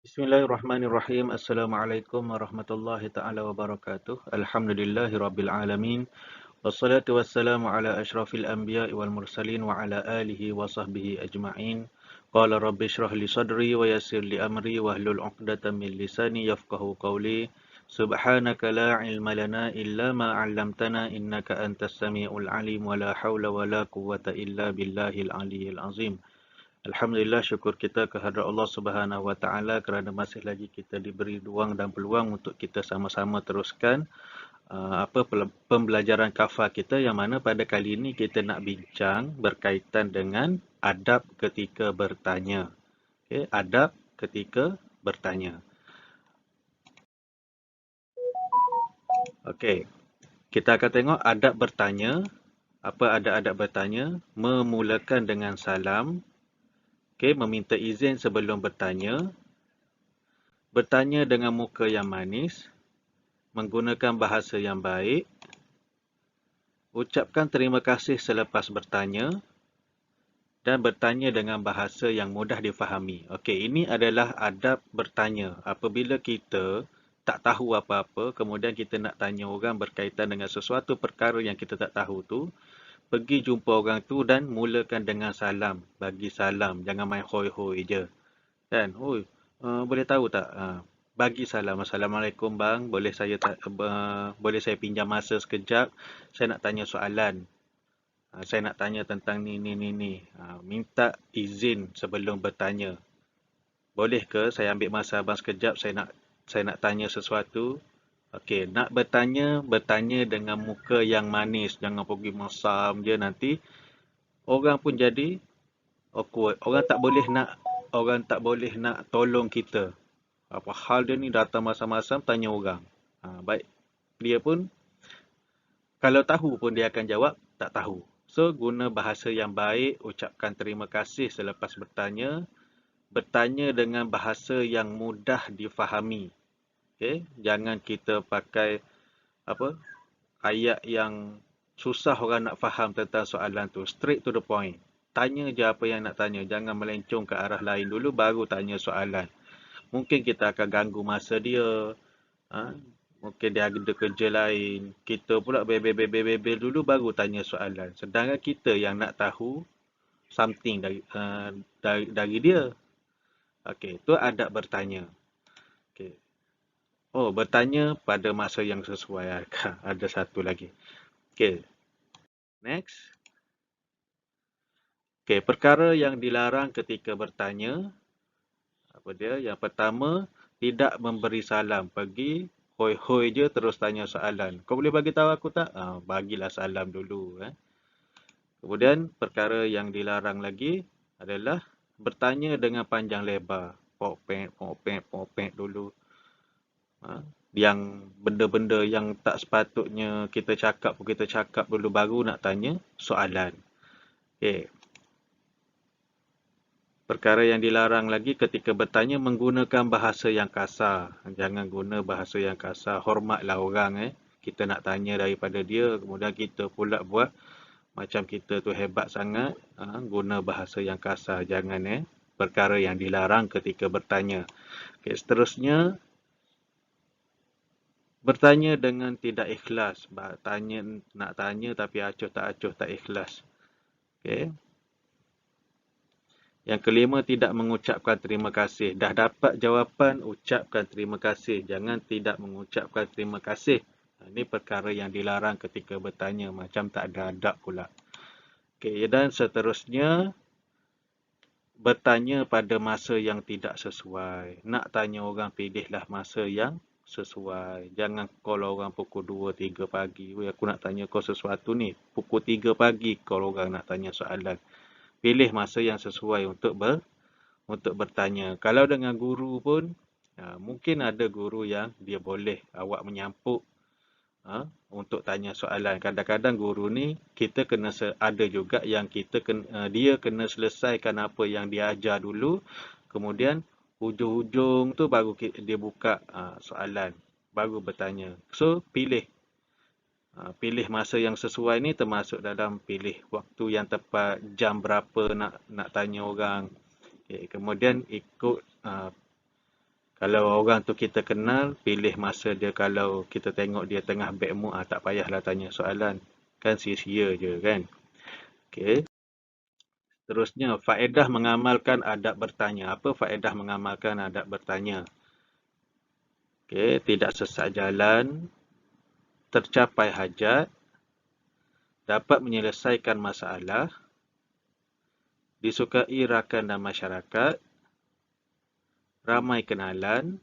Bismillahirrahmanirrahim. Assalamualaikum warahmatullahi taala wabarakatuh. Alhamdulillahi rabbil alamin. Wassalatu wassalamu ala asyrafil anbiya'i wal mursalin wa ala alihi wa sahbihi ajma'in. Qala rabbi shrah li sadri wa yassir li amri wahlul 'uqdatam min lisani yafqahu qawli. Subhanaka la ilma lana illa ma 'allamtana innaka antas samiul alim wa la haula wa la quwwata illa billahil aliyyil azim. Alhamdulillah, syukur kita kehadrat Allah Subhanahu Wa Taala kerana masih lagi kita diberi ruang dan peluang untuk kita sama-sama teruskan pembelajaran kafah kita, yang mana pada kali ini kita nak bincang berkaitan dengan adab ketika bertanya. Okey, adab ketika bertanya. Okey, kita akan tengok adab bertanya. Apa ada adab bertanya? Memulakan dengan salam. Okey, meminta izin sebelum bertanya. Bertanya dengan muka yang manis, menggunakan bahasa yang baik, ucapkan terima kasih selepas bertanya, dan bertanya dengan bahasa yang mudah difahami. Okey, ini adalah adab bertanya. Apabila kita tak tahu apa-apa, kemudian kita nak tanya orang berkaitan dengan sesuatu perkara yang kita tak tahu tu, pergi jumpa orang tu dan mulakan dengan salam. Bagi salam, jangan main hoi-hoi je. Kan? Oi, boleh tahu tak? Bagi salam. Assalamualaikum bang, boleh saya pinjam masa sekejap? Saya nak tanya soalan. Saya nak tanya tentang ni. Minta izin sebelum bertanya. Boleh ke saya ambil masa abang sekejap? Saya nak tanya sesuatu. Okey, nak bertanya dengan muka yang manis. Jangan pergi masam je, nanti orang pun jadi awkward. Orang tak boleh nak tolong kita. Apa hal dia ni datang masam-masam tanya orang. Baik, dia pun kalau tahu pun dia akan jawab tak tahu. So, guna bahasa yang baik, ucapkan terima kasih selepas bertanya. Bertanya dengan bahasa yang mudah difahami. Okay? Jangan kita pakai ayat yang susah orang nak faham tentang soalan tu. Straight to the point. Tanya je apa yang nak tanya. Jangan melencong ke arah lain dulu baru tanya soalan. Mungkin kita akan ganggu masa dia. Mungkin dia ada kerja lain. Kita pula bebel dulu baru tanya soalan. Sedangkan kita yang nak tahu something dari dia. Okey, itu adab bertanya. Okey. Oh, bertanya pada masa yang sesuai. Ada satu lagi. Okey. Next. Okey, perkara yang dilarang ketika bertanya. Apa dia? Yang pertama, tidak memberi salam. Pergi hoi-hoi je terus tanya soalan. Kau boleh bagi tahu aku tak? Bagilah salam dulu. Kemudian perkara yang dilarang lagi adalah bertanya dengan panjang lebar. Popek dulu. Yang benda-benda yang tak sepatutnya kita cakap dulu baru nak tanya soalan. Okey. Perkara yang dilarang lagi ketika bertanya menggunakan bahasa yang kasar. Jangan guna bahasa yang kasar. Hormatlah orang. Kita nak tanya daripada dia, kemudian kita pula buat macam kita tu hebat sangat. Guna bahasa yang kasar. Jangan. Perkara yang dilarang ketika bertanya. Okay, seterusnya, bertanya dengan tidak ikhlas. Nak tanya tapi acuh tak ikhlas. Okay. Yang kelima, tidak mengucapkan terima kasih. Dah dapat jawapan, ucapkan terima kasih. Jangan tidak mengucapkan terima kasih. Ini perkara yang dilarang ketika bertanya. Macam tak ada adab pula. Okay, dan seterusnya, bertanya pada masa yang tidak sesuai. Nak tanya orang, pilihlah masa yang sesuai. Jangan call orang pukul 2, 3 pagi. Aku nak tanya kau sesuatu ni. Pukul 3 pagi call orang nak tanya soalan. Pilih masa yang sesuai untuk bertanya. Kalau dengan guru pun, mungkin ada guru yang dia boleh awak menyampuk untuk tanya soalan. Kadang-kadang guru ni, kita kena ada juga yang dia kena selesaikan apa yang dia ajar dulu. Kemudian, hujung-hujung tu baru dia buka soalan. Baru bertanya. So, pilih masa yang sesuai ni termasuk dalam pilih waktu yang tepat, jam berapa nak tanya orang. Okay, kemudian ikut Kalau orang tu kita kenal, pilih masa dia kalau kita tengok dia tengah bad mood, tak payahlah tanya soalan. Kan sia-sia je kan. Okey. Seterusnya, faedah mengamalkan adab bertanya. Apa faedah mengamalkan adab bertanya? Okey, tidak sesat jalan, tercapai hajat, dapat menyelesaikan masalah, disukai rakan dan masyarakat, ramai kenalan,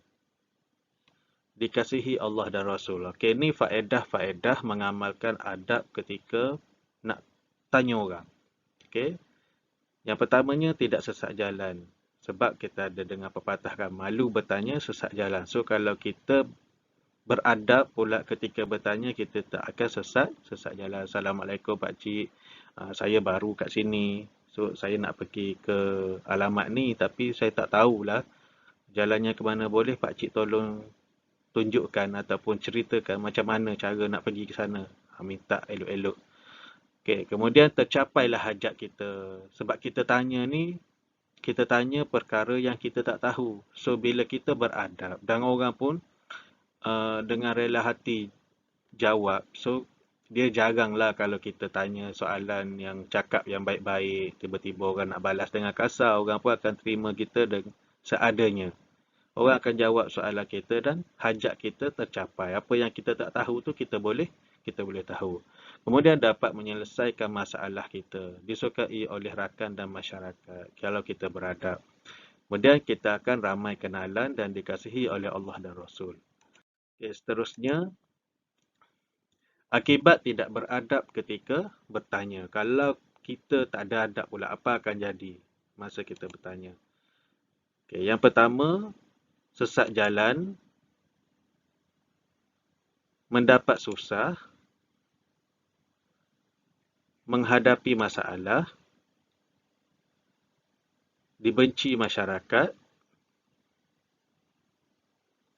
dikasihi Allah dan Rasul. Okey, ni faedah-faedah mengamalkan adab ketika nak tanya orang. Okey. Yang pertamanya, tidak sesat jalan. Sebab kita ada dengar pepatah kan, malu bertanya, sesat jalan. So, kalau kita beradab pula ketika bertanya, kita tak akan sesat jalan. Assalamualaikum pakcik, saya baru kat sini. So, saya nak pergi ke alamat ni, tapi saya tak tahulah jalannya ke mana. Boleh pakcik tolong tunjukkan ataupun ceritakan macam mana cara nak pergi ke sana. Minta elok-elok. Okey, kemudian tercapailah hajat kita. Sebab kita tanya ni, kita tanya perkara yang kita tak tahu. So, bila kita beradab dan orang pun dengan rela hati jawab. So, dia jaranglah kalau kita tanya soalan yang cakap yang baik-baik, tiba-tiba orang nak balas dengan kasar, orang pun akan terima kita seadanya. Orang akan jawab soalan kita dan hajat kita tercapai. Apa yang kita tak tahu tu kita boleh tahu. Kemudian dapat menyelesaikan masalah kita, disukai oleh rakan dan masyarakat kalau kita beradab. Kemudian kita akan ramai kenalan dan dikasihi oleh Allah dan Rasul. Okay, seterusnya, akibat tidak beradab ketika bertanya. Kalau kita tak ada adab pula, apa akan jadi masa kita bertanya? Okay, yang pertama, sesat jalan, mendapat susah, menghadapi masalah, dibenci masyarakat,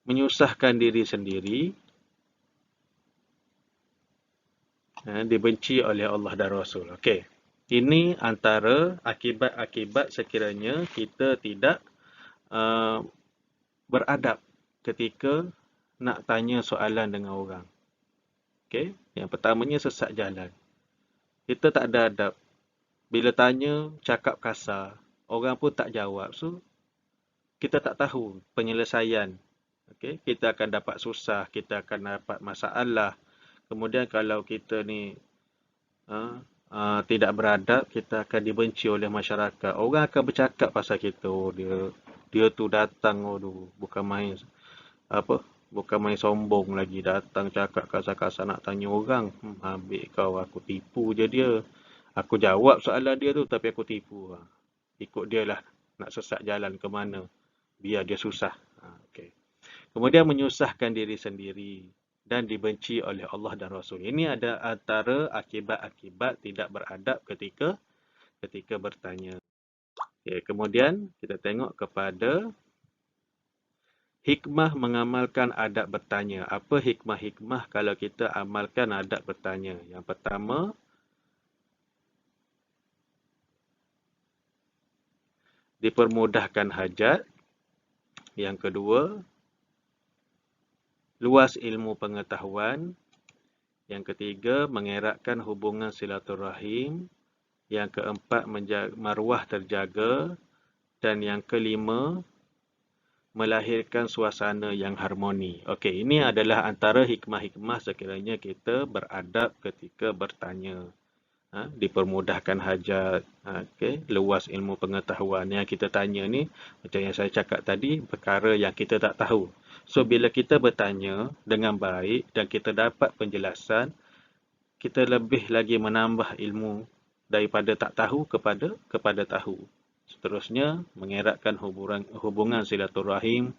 menyusahkan diri sendiri, dibenci oleh Allah dan Rasul. Okey. Ini antara akibat-akibat sekiranya kita tidak beradab ketika nak tanya soalan dengan orang. Okey. Yang pertamanya sesat jalan. Kita tak ada adab. Bila tanya, cakap kasar. Orang pun tak jawab. So, kita tak tahu penyelesaian. Okay? Kita akan dapat susah. Kita akan dapat masalah. Kemudian kalau kita ni tidak beradab, kita akan dibenci oleh masyarakat. Orang akan bercakap pasal kita. Oh, dia tu datang. Oh, bukan main sombong lagi, datang cakap kasar-kasar nak tanya orang. Ambil kau, aku tipu je dia. Aku jawab soalan dia tu, tapi aku tipu. Ikut dia lah nak sesat jalan ke mana. Biar dia susah. Okay. Kemudian menyusahkan diri sendiri dan dibenci oleh Allah dan Rasul. Ini ada antara akibat-akibat tidak beradab ketika bertanya. Okay. Kemudian kita tengok kepada hikmah mengamalkan adab bertanya. Apa hikmah-hikmah kalau kita amalkan adab bertanya? Yang pertama, dipermudahkan hajat. Yang kedua, luas ilmu pengetahuan. Yang ketiga, mengeratkan hubungan silaturahim. Yang keempat, maruah terjaga. Dan yang kelima, melahirkan suasana yang harmoni. Okey, ini adalah antara hikmah-hikmah sekiranya kita beradab ketika bertanya. Dipermudahkan hajat, luas ilmu pengetahuan. Yang kita tanya ni, macam yang saya cakap tadi, perkara yang kita tak tahu. So, bila kita bertanya dengan baik dan kita dapat penjelasan, kita lebih lagi menambah ilmu daripada tak tahu kepada tahu. Seterusnya, mengeratkan hubungan silaturahim.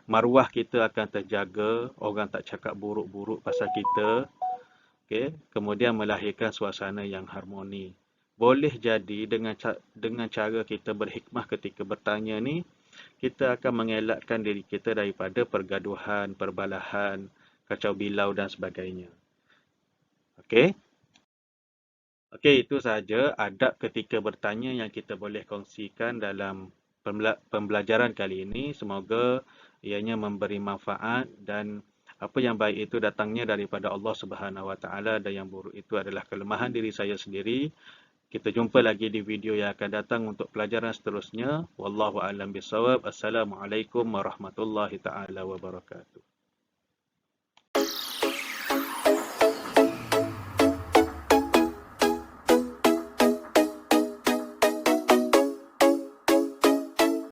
Maruah kita akan terjaga, orang tak cakap buruk-buruk pasal kita. Okay. Kemudian melahirkan suasana yang harmoni. Boleh jadi dengan cara kita berhikmah ketika bertanya ni, kita akan mengelakkan diri kita daripada pergaduhan, perbalahan, kacau bilau dan sebagainya. Okey. Okey, itu sahaja adab ketika bertanya yang kita boleh kongsikan dalam pembelajaran kali ini. Semoga ianya memberi manfaat, dan apa yang baik itu datangnya daripada Allah Subhanahu Wa Taala, dan yang buruk itu adalah kelemahan diri saya sendiri. Kita jumpa lagi di video yang akan datang untuk pelajaran seterusnya. Wallahu a'lam bishawab. Assalamualaikum warahmatullahi taala wabarakatuh.